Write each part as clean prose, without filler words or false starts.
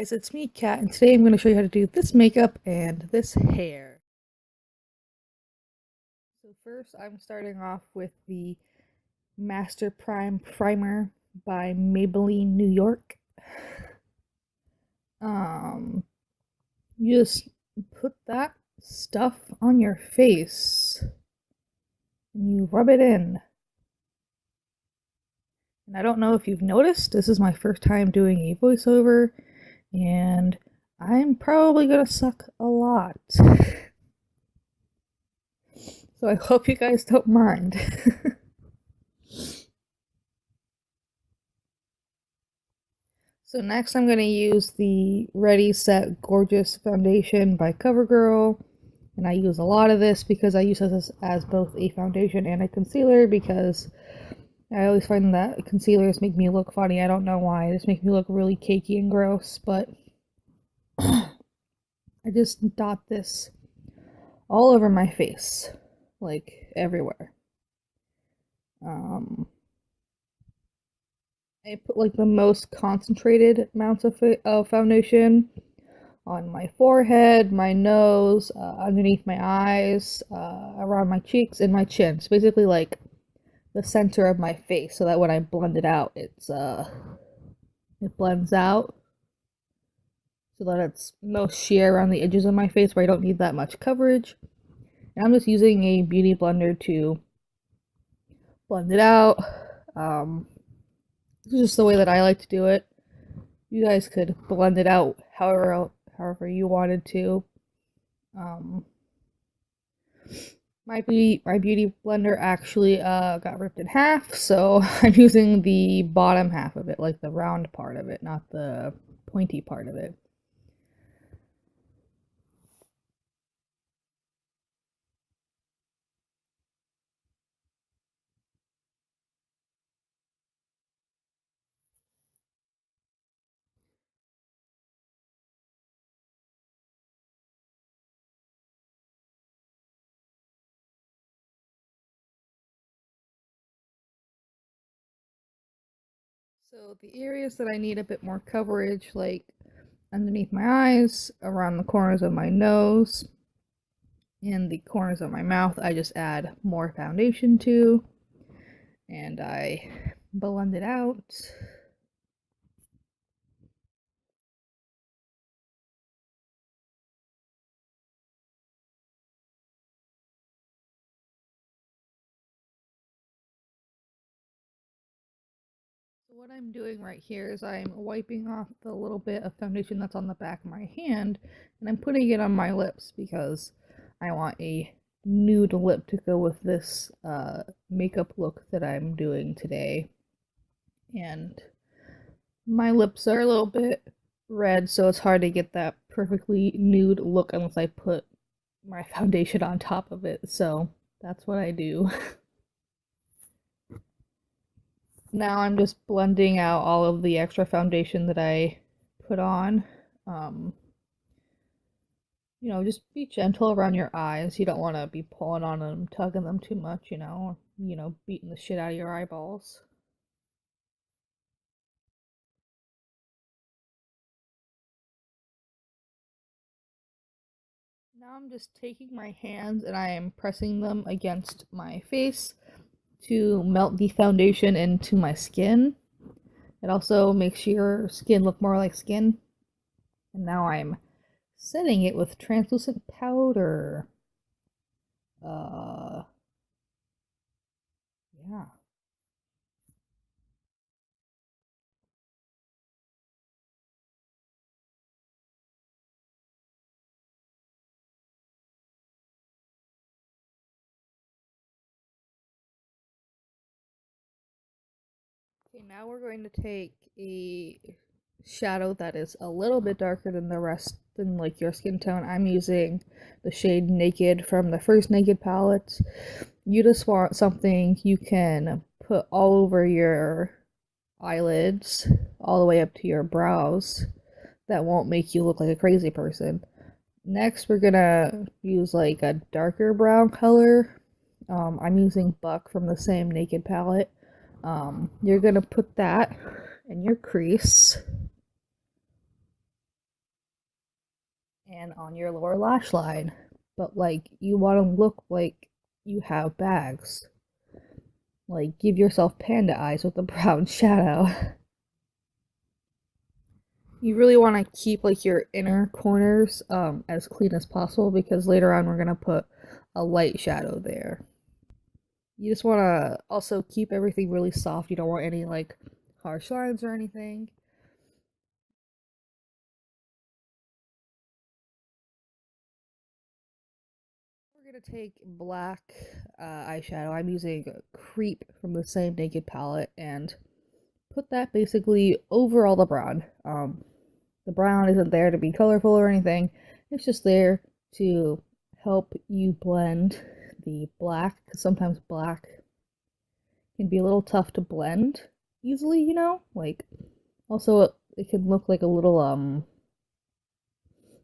Guys, it's me, Kat, and today I'm going to show you how to do this makeup and this hair. So first, I'm starting off with the Master Prime Primer by Maybelline New York. You just put that stuff on your face and you rub it in. And I don't know if you've noticed, this is my first time doing a voiceover, and I'm probably gonna suck a lot. So I hope you guys don't mind. So next I'm going to use the Ready Set Gorgeous foundation by CoverGirl. And I use a lot of this because I use this as both a foundation and a concealer, because I always find that concealers make me look funny. I don't know why. They just make me look really cakey and gross, but I just dot this all over my face, like everywhere. I put like the most concentrated amounts of foundation on my forehead, my nose, underneath my eyes, around my cheeks, and my chin. So basically like the center of my face, so that when I blend it out, it blends out, so that it's most sheer around the edges of my face where I don't need that much coverage. And I'm just using a beauty blender to blend it out. This is just the way that I like to do it. You guys could blend it out however you wanted to. My beauty blender actually got ripped in half, so I'm using the bottom half of it, like the round part of it, not the pointy part of it. So the areas that I need a bit more coverage, like underneath my eyes, around the corners of my nose, and the corners of my mouth, I just add more foundation to, and I blend it out. So what I'm doing right here is I'm wiping off the little bit of foundation that's on the back of my hand, and I'm putting it on my lips because I want a nude lip to go with this makeup look that I'm doing today. And my lips are a little bit red, so it's hard to get that perfectly nude look unless I put my foundation on top of it. So that's what I do. Now I'm just blending out all of the extra foundation that I put on. Just be gentle around your eyes. You don't want to be pulling on them, tugging them too much, beating the shit out of your eyeballs. Now I'm just taking my hands and I am pressing them against my face to melt the foundation into my skin. It also makes your skin look more like skin. And now I'm setting it with translucent powder. Yeah. Okay, now we're going to take a shadow that is a little bit darker than the rest, than like your skin tone. I'm using the shade Naked from the first Naked palette. You just want something you can put all over your eyelids, all the way up to your brows, that won't make you look like a crazy person. Next, we're gonna use like a darker brown color. I'm using Buck from the same Naked palette. You're gonna put that in your crease. and on your lower lash line. But like you want to look like you have bags. Like give yourself panda eyes with a brown shadow. You really want to keep like your inner corners as clean as possible because later on we're going to put a light shadow there. You just want to also keep everything really soft. You don't want any like harsh lines or anything. We're going to take black eyeshadow. I'm using Creep from the same Naked palette and put that basically over all the brown. The brown isn't there to be colorful or anything. It's just there to help you blend the black, because sometimes black can be a little tough to blend easily, you know? Like, also, it can look like a little,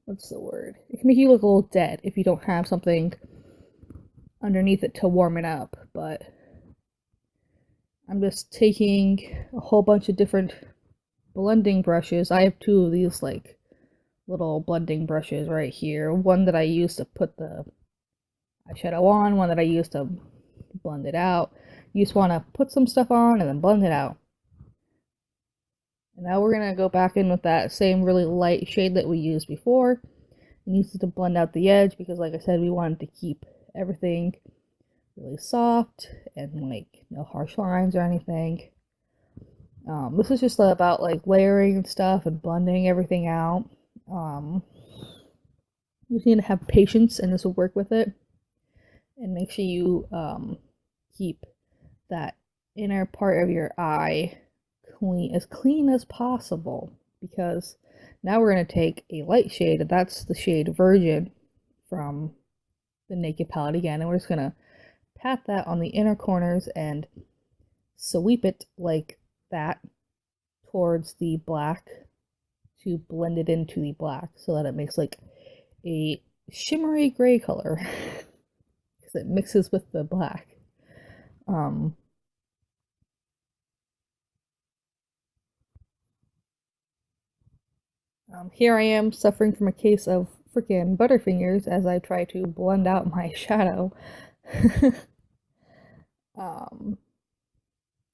what's the word? It can make you look a little dead if you don't have something underneath it to warm it up, but I'm just taking a whole bunch of different blending brushes. I have two of these, like, little blending brushes right here. One that I use to put the eyeshadow on, one that I use to blend it out. You just want to put some stuff on and then blend it out. And now we're going to go back in with that same really light shade that we used before and use it to blend out the edge because like I said, we wanted to keep everything really soft and like no harsh lines or anything. This is just about like layering and stuff and blending everything out. You just need to have patience and just work with it and make sure you keep that inner part of your eye clean as possible because now we're going to take a light shade and that's the shade Virgin from the Naked palette again, and we're just going to pat that on the inner corners and sweep it like that towards the black to blend it into the black so that it makes like a shimmery gray color because it mixes with the black. Here I am suffering from a case of freaking butterfingers as I try to blend out my shadow. um,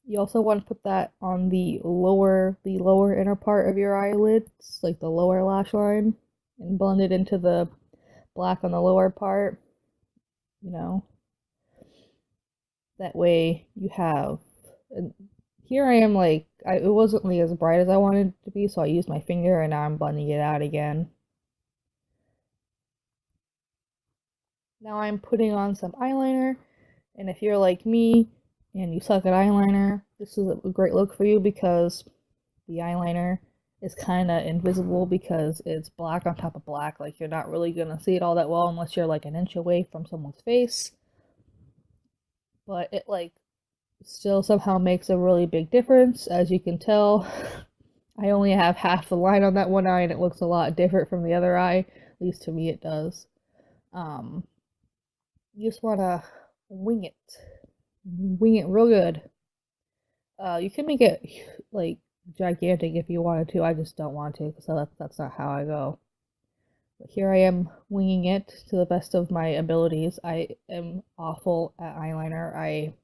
you also want to put that on the lower inner part of your eyelids, like the lower lash line, and blend it into the black on the lower part. You know, that way you have. And here I am, like it wasn't like as bright as I wanted it to be, so I used my finger, and now I'm blending it out again. Now I'm putting on some eyeliner, and if you're like me and you suck at eyeliner, this is a great look for you because the eyeliner is kind of invisible because it's black on top of black. Like you're not really gonna see it all that well unless you're like an inch away from someone's face. But it like still somehow makes a really big difference. As you can tell, I only have half the line on that one eye and it looks a lot different from the other eye. At least to me it does. You just want to wing it. Wing it real good. You can make it like gigantic if you wanted to. I just don't want to because that's not how I go. But here I am winging it to the best of my abilities. I am awful at eyeliner. I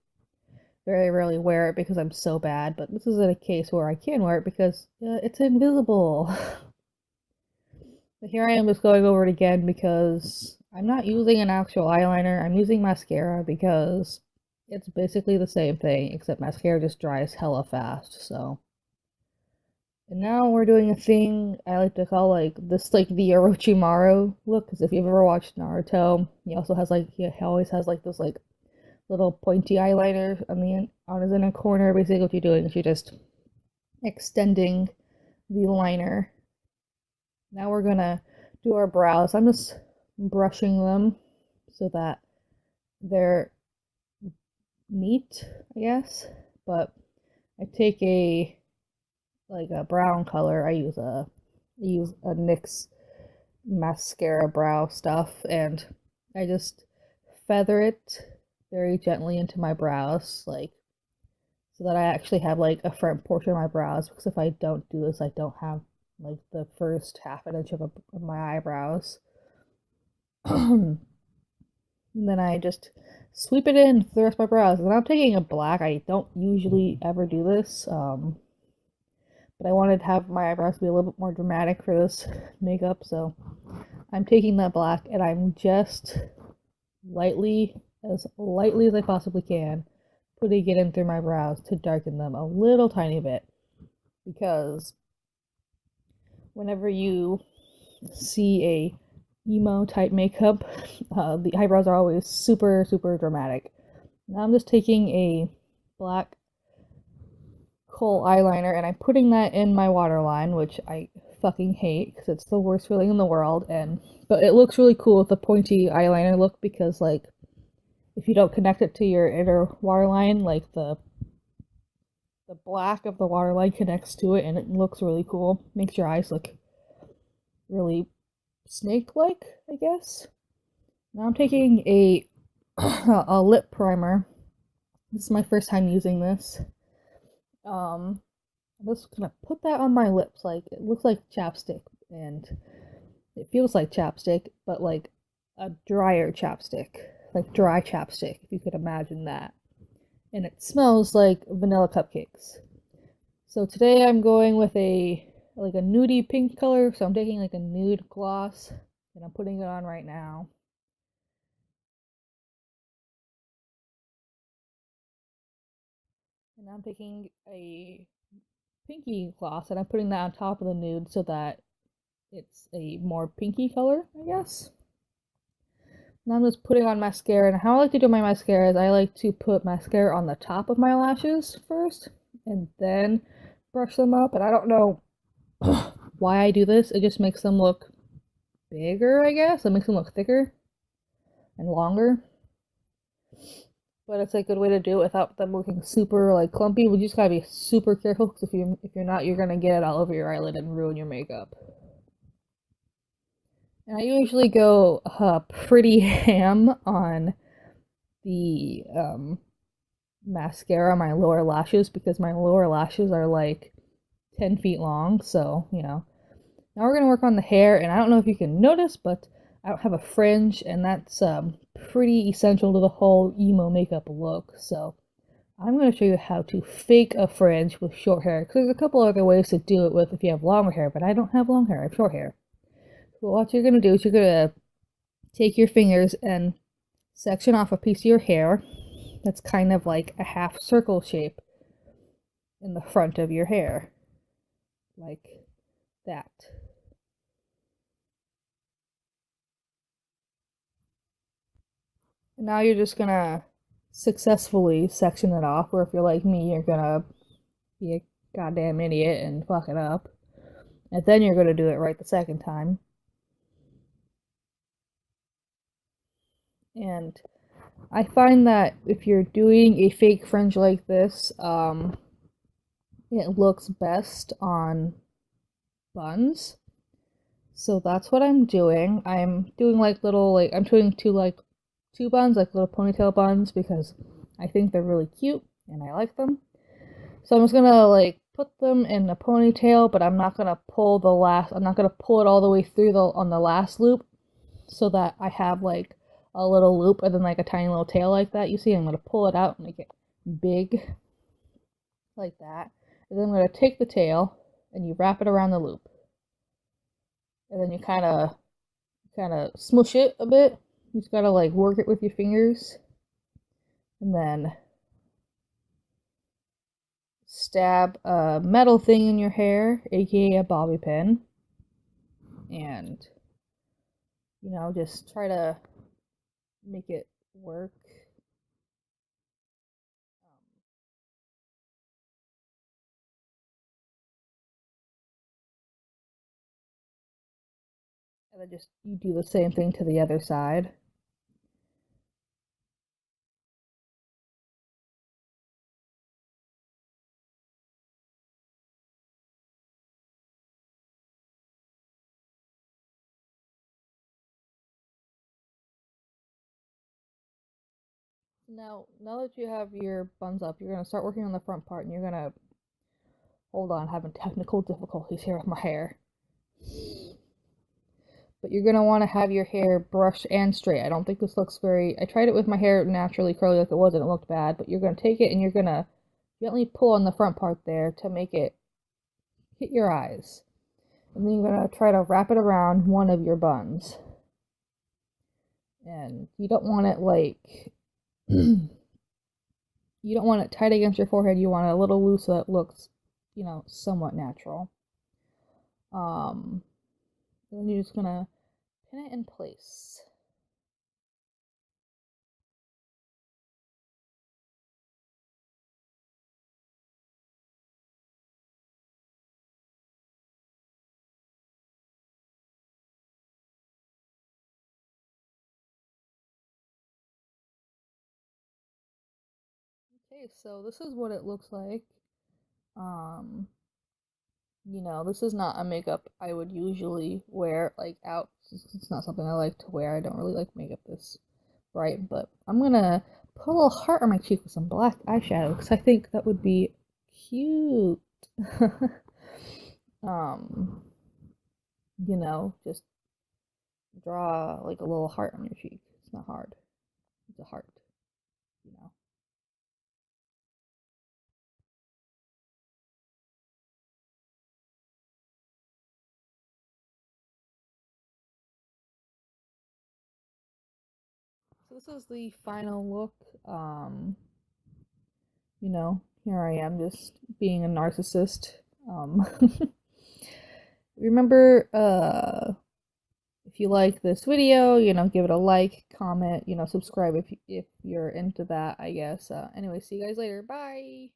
very rarely wear it because I'm so bad, but this is in a case where I can wear it because it's invisible. But here I am just going over it again because I'm not using an actual eyeliner. I'm using mascara because it's basically the same thing, except mascara just dries hella fast, so. And now we're doing a thing I like to call like this, like the Orochimaru look, because if you've ever watched Naruto, he also has like, he always has like this like little pointy eyeliner on his inner corner. Basically what you're doing is you're just extending the liner. Now we're gonna do our brows. I'm just brushing them so that they're neat, I guess. But I take a brown color. I use a NYX mascara brow stuff, and I just feather it very gently into my brows, like so that I actually have like a front portion of my brows. Because if I don't do this, I don't have like the first half an inch of my eyebrows. And then I just sweep it in for the rest of my brows. And I'm taking a black. I don't usually ever do this, but I wanted to have my eyebrows be a little bit more dramatic for this makeup, so I'm taking that black and I'm just lightly as I possibly can, putting it in through my brows to darken them a little tiny bit. Because whenever you see a emo type makeup, the eyebrows are always super, super dramatic. Now I'm just taking a black kohl eyeliner and I'm putting that in my waterline, which I fucking hate because it's the worst feeling in the world. And but it looks really cool with the pointy eyeliner look because like if you don't connect it to your inner waterline, like the black of the waterline connects to it and it looks really cool. Makes your eyes look really snake-like, I guess. Now I'm taking a a lip primer. This is my first time using this. I'm just gonna put that on my lips. Like it looks like chapstick, and it feels like chapstick, but like a drier chapstick, like dry chapstick, if you could imagine that. And it smells like vanilla cupcakes. So today I'm going with a like a nudie pink color, so I'm taking like a nude gloss and I'm putting it on right now. And I'm taking a pinky gloss and I'm putting that on top of the nude so that it's a more pinky color, I guess. Now I'm just putting on mascara, and how I like to do my mascara is I like to put mascara on the top of my lashes first and then brush them up. And I don't know why I do this. It just makes them look bigger, I guess. It makes them look thicker and longer. But it's a good way to do it without them looking super like clumpy. We just gotta be super careful because if you're not, you're gonna get it all over your eyelid and ruin your makeup. And I usually go pretty ham on the mascara on my lower lashes because my lower lashes are like 10 feet long. So, Now we're going to work on the hair, and I don't know if you can notice, but I don't have a fringe, and that's pretty essential to the whole emo makeup look. So I'm going to show you how to fake a fringe with short hair, because there's a couple other ways to do it with if you have longer hair, but I don't have long hair, I have short hair. So what you're going to do is you're going to take your fingers and section off a piece of your hair that's kind of like a half circle shape in the front of your hair, like that. And now you're just gonna successfully section it off, or if you're like me, you're gonna be a goddamn idiot and fuck it up. And then you're gonna do it right the second time. And I find that if you're doing a fake fringe like this, it looks best on buns. So that's what I'm doing. I'm doing like little I'm doing two buns, like little ponytail buns because I think they're really cute and I like them. So I'm just gonna like put them in a ponytail, but I'm not gonna I'm not gonna pull it all the way through on the last loop so that I have like a little loop and then like a tiny little tail like that. You see, I'm gonna pull it out and make it big like that. And then I'm gonna take the tail and you wrap it around the loop. And then you kinda smush it a bit. You just gotta like work it with your fingers. And then stab a metal thing in your hair, aka a bobby pin, and just try to make it work. And then just you do the same thing to the other side. Now that you have your buns up, you're gonna start working on the front part, and you're gonna hold on, having technical difficulties here with my hair. But you're going to want to have your hair brushed and straight. I don't think this looks very... I tried it with my hair naturally curly like it was and it looked bad, but you're going to take it and you're going to gently pull on the front part there to make it hit your eyes. And then you're going to try to wrap it around one of your buns. And you don't want it like... you don't want it tight against your forehead. You want it a little loose so it looks, somewhat natural. And then you're just going to pin it in place. Okay, so this is what it looks like. Um, this is not a makeup I would usually wear like out. It's not something I like to wear. I don't really like makeup this bright, but I'm gonna put a little heart on my cheek with some black eyeshadow because I think that would be cute. um, just draw like a little heart on your cheek. It's not hard. It's a heart, you know. So this is the final look. Here I am just being a narcissist. Um, remember, if you like this video, give it a like, comment, subscribe if you're into that, I guess. Anyway, see you guys later. Bye.